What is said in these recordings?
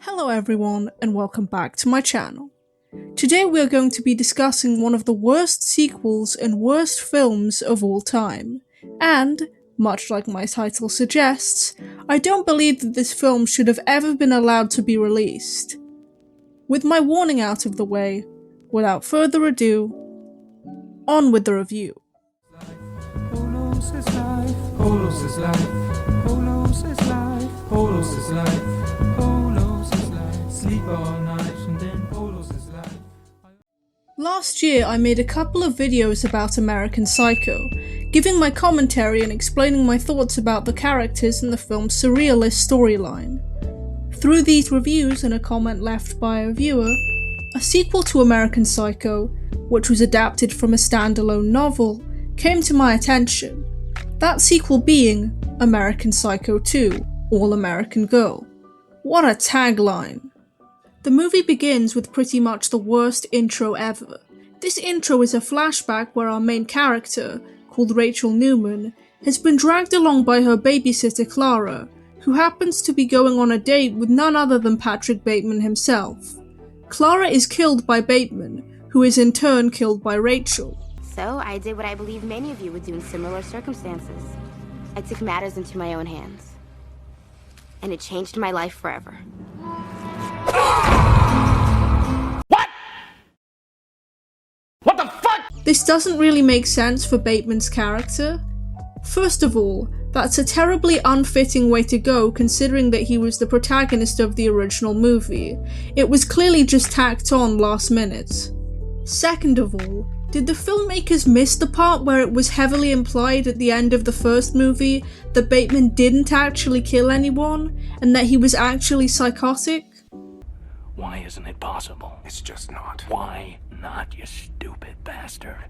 Hello everyone and welcome back to my channel. Today we are going to be discussing one of the worst sequels and worst films of all time. And, much like my title suggests, I don't believe that this film should have ever been allowed to be released. With my warning out of the way, without further ado, on with the review. Polos is life, Polos is life, Polos is life, Polos is life, Polos is life, sleep all night and then Polos is life. Last year I made a couple of videos about American Psycho, giving my commentary and explaining my thoughts about the characters in the film's surrealist storyline. Through these reviews and a comment left by a viewer, a sequel to American Psycho, which was adapted from a standalone novel, came to my attention. That sequel being American Psycho 2, All American Girl. What a tagline! The movie begins with pretty much the worst intro ever. This intro is a flashback where our main character, called Rachel Newman, has been dragged along by her babysitter Clara, who happens to be going on a date with none other than Patrick Bateman himself. Clara is killed by Bateman, who is in turn killed by Rachel. So I did what I believe many of you would do in similar circumstances. I took matters into my own hands. And it changed my life forever. What the fuck? This doesn't really make sense for Bateman's character. First of all, that's a terribly unfitting way to go considering that he was the protagonist of the original movie. It was clearly just tacked on last minute. Second of all, did the filmmakers miss the part where it was heavily implied at the end of the first movie that Bateman didn't actually kill anyone, and that he was actually psychotic? Why isn't it possible? It's just not. Why not, you stupid bastard?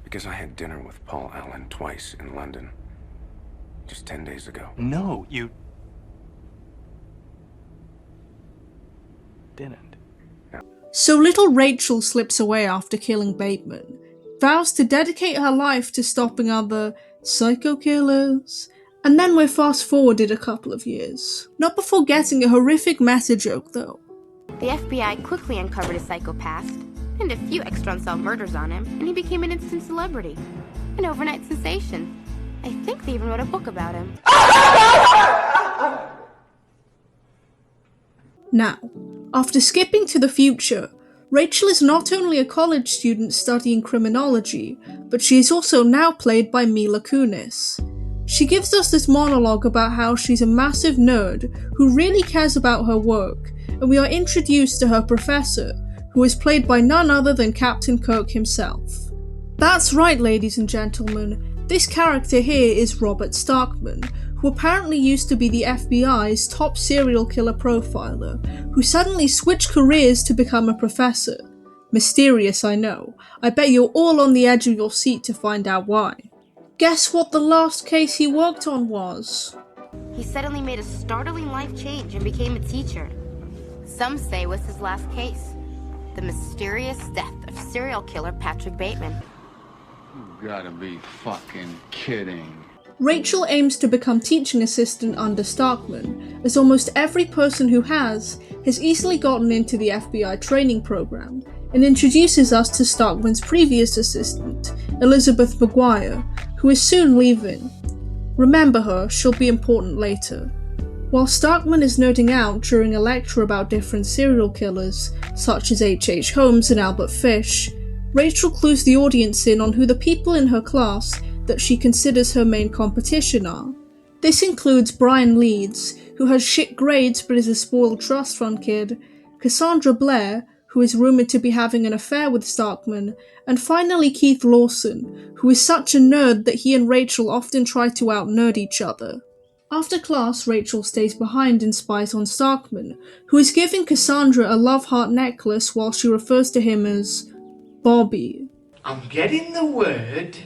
Because I had dinner with Paul Allen twice in London. Just 10 days ago. No, you didn't. So little Rachel slips away after killing Bateman, vows to dedicate her life to stopping other psycho killers, and then we're fast forwarded a couple of years. Not before getting a horrific meta joke though. The FBI quickly uncovered his psycho past, and a few extra unsolved murders on him, and he became an instant celebrity. An overnight sensation. I think they even wrote a book about him. Now, after skipping to the future, Rachel is not only a college student studying criminology, but she is also now played by Mila Kunis. She gives us this monologue about how she's a massive nerd who really cares about her work, and we are introduced to her professor, who is played by none other than Captain Kirk himself. That's right, ladies and gentlemen, this character here is Robert Starkman, who apparently used to be the FBI's top serial killer profiler, who suddenly switched careers to become a professor. Mysterious, I know. I bet you're all on the edge of your seat to find out why. Guess what the last case he worked on was? He suddenly made a startling life change and became a teacher. Some say it was his last case. The mysterious death of serial killer Patrick Bateman. You gotta be fucking kidding. Rachel aims to become teaching assistant under Starkman, as almost every person who has easily gotten into the FBI training program, and introduces us to Starkman's previous assistant, Elizabeth McGuire, who is soon leaving. Remember her, she'll be important later. While Starkman is nerding out during a lecture about different serial killers, such as H.H. Holmes and Albert Fish, Rachel clues the audience in on who the people in her class that she considers her main competition are. This includes Brian Leeds, who has shit grades but is a spoiled trust fund kid, Cassandra Blair, who is rumoured to be having an affair with Starkman, and finally Keith Lawson, who is such a nerd that he and Rachel often try to out-nerd each other. After class, Rachel stays behind and spies on Starkman, who is giving Cassandra a love heart necklace while she refers to him as Bobby. I'm getting the word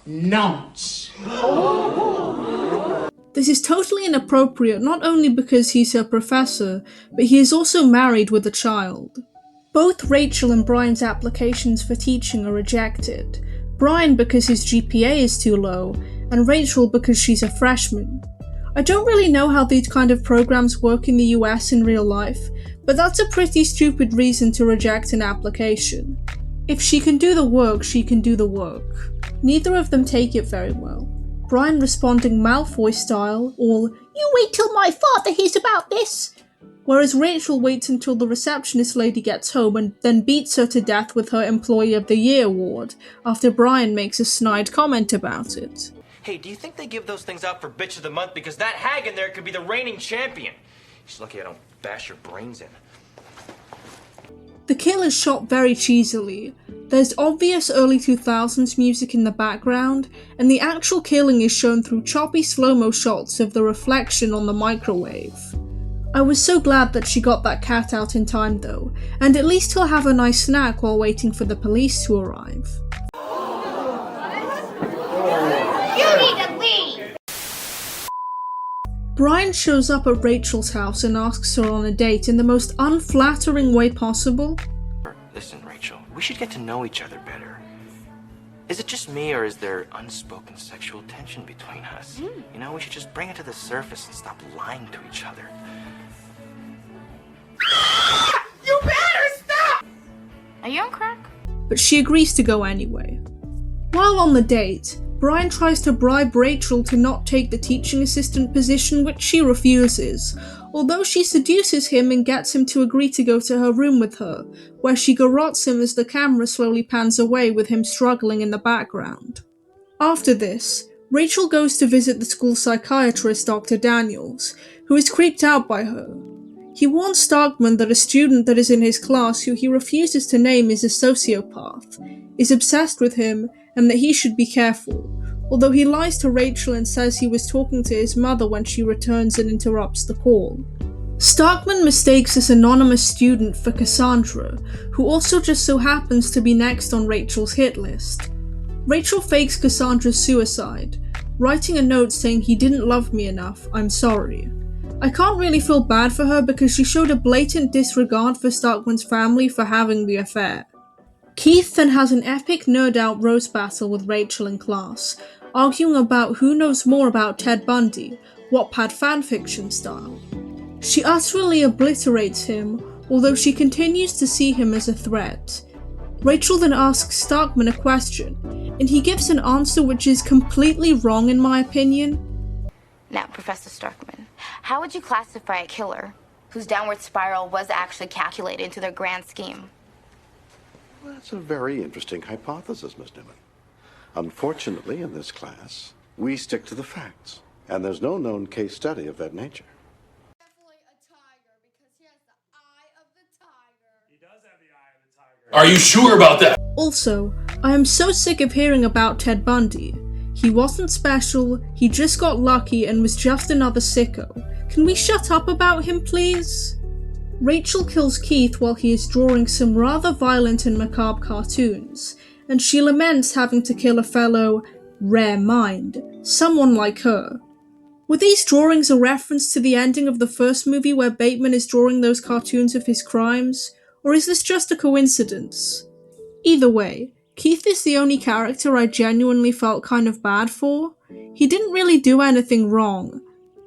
nonce. This is totally inappropriate not only because he's her professor, but he is also married with a child. Both Rachel and Brian's applications for teaching are rejected. Brian because his GPA is too low, and Rachel because she's a freshman. I don't really know how these kind of programs work in the US in real life, but that's a pretty stupid reason to reject an application. If she can do the work, she can do the work. Neither of them take it very well. Brian responding Malfoy style, all, "You wait till my father hears about this!" Whereas Rachel waits until the receptionist lady gets home and then beats her to death with her Employee of the Year award, after Brian makes a snide comment about it. Hey, do you think they give those things out for Bitch of the Month? Because that hag in there could be the reigning champion. She's lucky I don't bash your brains in. The kill is shot very cheesily. There's obvious early 2000s music in the background, and the actual killing is shown through choppy slow-mo shots of the reflection on the microwave. I was so glad that she got that cat out in time though, and at least he'll have a nice snack while waiting for the police to arrive. Brian shows up at Rachel's house and asks her on a date in the most unflattering way possible. Listen, Rachel, we should get to know each other better. Is it just me, or is there unspoken sexual tension between us? You know, we should just bring it to the surface and stop lying to each other. You better stop! Are you on crack? But she agrees to go anyway. While on the date, Brian tries to bribe Rachel to not take the teaching assistant position, which she refuses, although she seduces him and gets him to agree to go to her room with her, where she garrots him as the camera slowly pans away with him struggling in the background. After this, Rachel goes to visit the school psychiatrist Dr. Daniels, who is creeped out by her. He warns Starkman that a student that is in his class who he refuses to name is a sociopath, is obsessed with him, and that he should be careful, although he lies to Rachel and says he was talking to his mother when she returns and interrupts the call. Starkman mistakes this anonymous student for Cassandra, who also just so happens to be next on Rachel's hit list. Rachel fakes Cassandra's suicide, writing a note saying, "He didn't love me enough, I'm sorry." I can't really feel bad for her because she showed a blatant disregard for Starkman's family for having the affair. Keith then has an epic nerd-out roast battle with Rachel in class, arguing about who knows more about Ted Bundy, Wattpad fanfiction style. She utterly obliterates him, although she continues to see him as a threat. Rachel then asks Starkman a question, and he gives an answer which is completely wrong in my opinion. Now, Professor Starkman, how would you classify a killer whose downward spiral was actually calculated into their grand scheme? That's a very interesting hypothesis, Miss Newman. Unfortunately, in this class, we stick to the facts, and there's no known case study of that nature. Definitely a tiger, because he has the eye of the tiger. He does have the eye of the tiger. Are you sure about that? Also, I am so sick of hearing about Ted Bundy. He wasn't special, he just got lucky and was just another sicko. Can we shut up about him, please? Rachel kills Keith while he is drawing some rather violent and macabre cartoons, and she laments having to kill a fellow rare mind, someone like her. Were these drawings a reference to the ending of the first movie where Bateman is drawing those cartoons of his crimes, or is this just a coincidence? Either way, Keith is the only character I genuinely felt kind of bad for. He didn't really do anything wrong.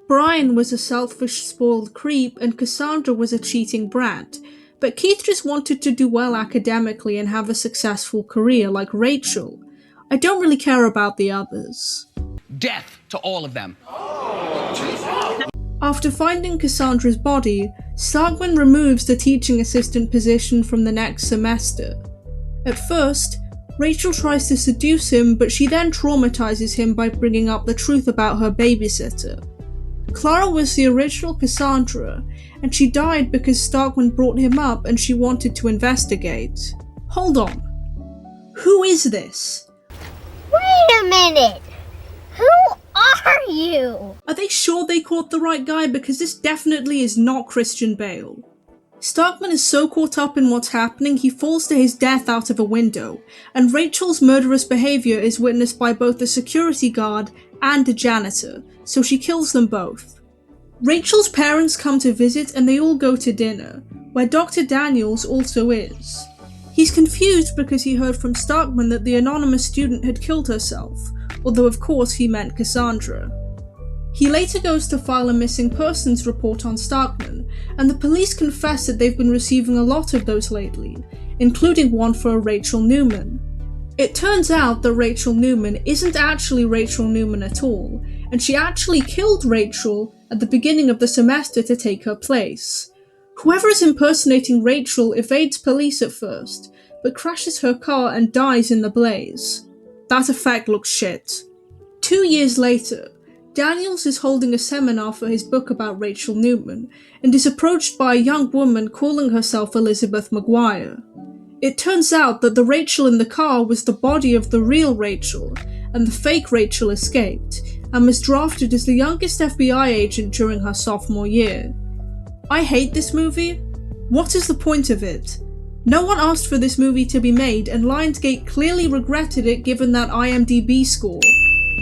Brian was a selfish, spoiled creep, and Cassandra was a cheating brat, but Keith just wanted to do well academically and have a successful career like Rachel. I don't really care about the others. Death to all of them. After finding Cassandra's body, Starkman removes the teaching assistant position from the next semester. At first, Rachel tries to seduce him, but she then traumatizes him by bringing up the truth about her babysitter. Clara was the original Cassandra, and she died because Starkman brought him up and she wanted to investigate. Hold on. Who is this? Wait a minute! Who are you? Are they sure they caught the right guy? Because this definitely is not Christian Bale. Starkman is so caught up in what's happening he falls to his death out of a window, and Rachel's murderous behaviour is witnessed by both a security guard and a janitor, so she kills them both. Rachel's parents come to visit and they all go to dinner, where Dr. Daniels also is. He's confused because he heard from Starkman that the anonymous student had killed herself, although of course he meant Cassandra. He later goes to file a missing persons report on Starkman, and the police confess that they've been receiving a lot of those lately, including one for a Rachel Newman. It turns out that Rachel Newman isn't actually Rachel Newman at all, and she actually killed Rachel at the beginning of the semester to take her place. Whoever is impersonating Rachel evades police at first, but crashes her car and dies in the blaze. That effect looks shit. 2 years later, Daniels is holding a seminar for his book about Rachel Newman, and is approached by a young woman calling herself Elizabeth McGuire. It turns out that the Rachel in the car was the body of the real Rachel, and the fake Rachel escaped, and was drafted as the youngest FBI agent during her sophomore year. I hate this movie. What is the point of it? No one asked for this movie to be made, and Lionsgate clearly regretted it given that IMDb score.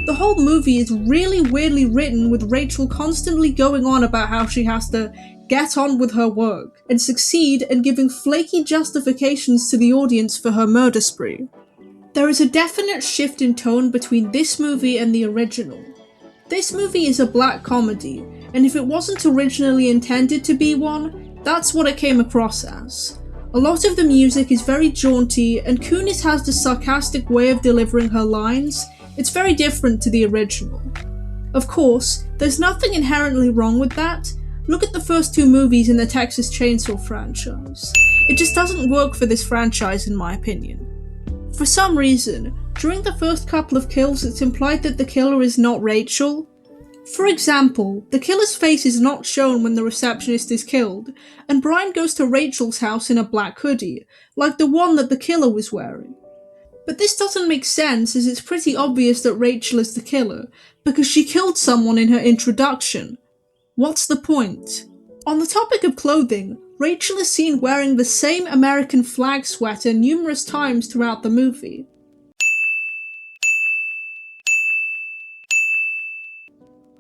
The whole movie is really weirdly written, with Rachel constantly going on about how she has to get on with her work and succeed, and giving flaky justifications to the audience for her murder spree. There is a definite shift in tone between this movie and the original. This movie is a black comedy, and if it wasn't originally intended to be one, that's what it came across as. A lot of the music is very jaunty, and Kunis has this sarcastic way of delivering her lines. It's very different to the original. Of course, there's nothing inherently wrong with that. Look at the first 2 movies in the Texas Chainsaw franchise. It just doesn't work for this franchise in my opinion. For some reason, during the first couple of kills it's implied that the killer is not Rachel. For example, the killer's face is not shown when the receptionist is killed, and Brian goes to Rachel's house in a black hoodie, like the one that the killer was wearing. But this doesn't make sense, as it's pretty obvious that Rachel is the killer, because she killed someone in her introduction. What's the point? On the topic of clothing, Rachel is seen wearing the same American flag sweater numerous times throughout the movie.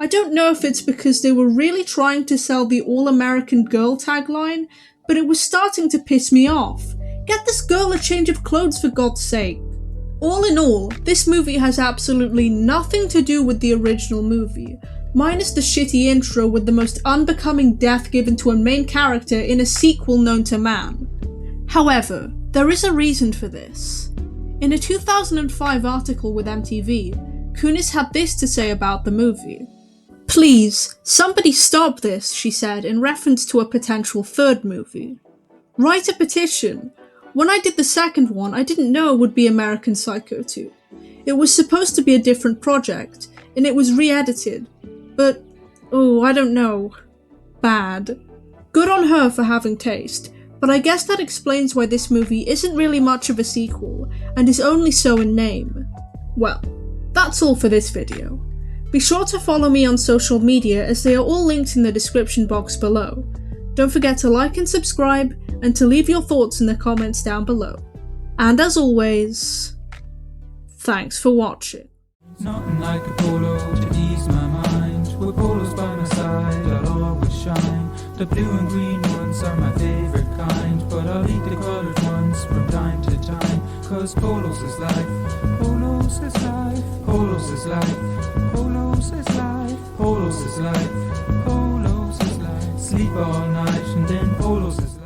I don't know if it's because they were really trying to sell the all-American girl tagline, but it was starting to piss me off. Get this girl a change of clothes for God's sake. All in all, this movie has absolutely nothing to do with the original movie, minus the shitty intro with the most unbecoming death given to a main character in a sequel known to man. However, there is a reason for this. In a 2005 article with MTV, Kunis had this to say about the movie. "Please, somebody stop this," she said in reference to a potential third movie. "Write a petition. When I did the second one, I didn't know it would be American Psycho 2. It was supposed to be a different project, and it was re-edited. But, I don't know. Bad. Good on her for having taste, but I guess that explains why this movie isn't really much of a sequel, and is only so in name. Well, that's all for this video. Be sure to follow me on social media, as they are all linked in the description box below. Don't forget to like and subscribe, and to leave your thoughts in the comments down below. And as always, thanks for watching. Nothing like a polo to ease my mind. With polos by my side, I'll always shine. The blue and green ones are my favorite kind, but I'll eat the colored ones from time to time. Cause polos is life, polos is life, polos is life, polos is life, polos is life, polos is life. Sleep all night and then polos is life.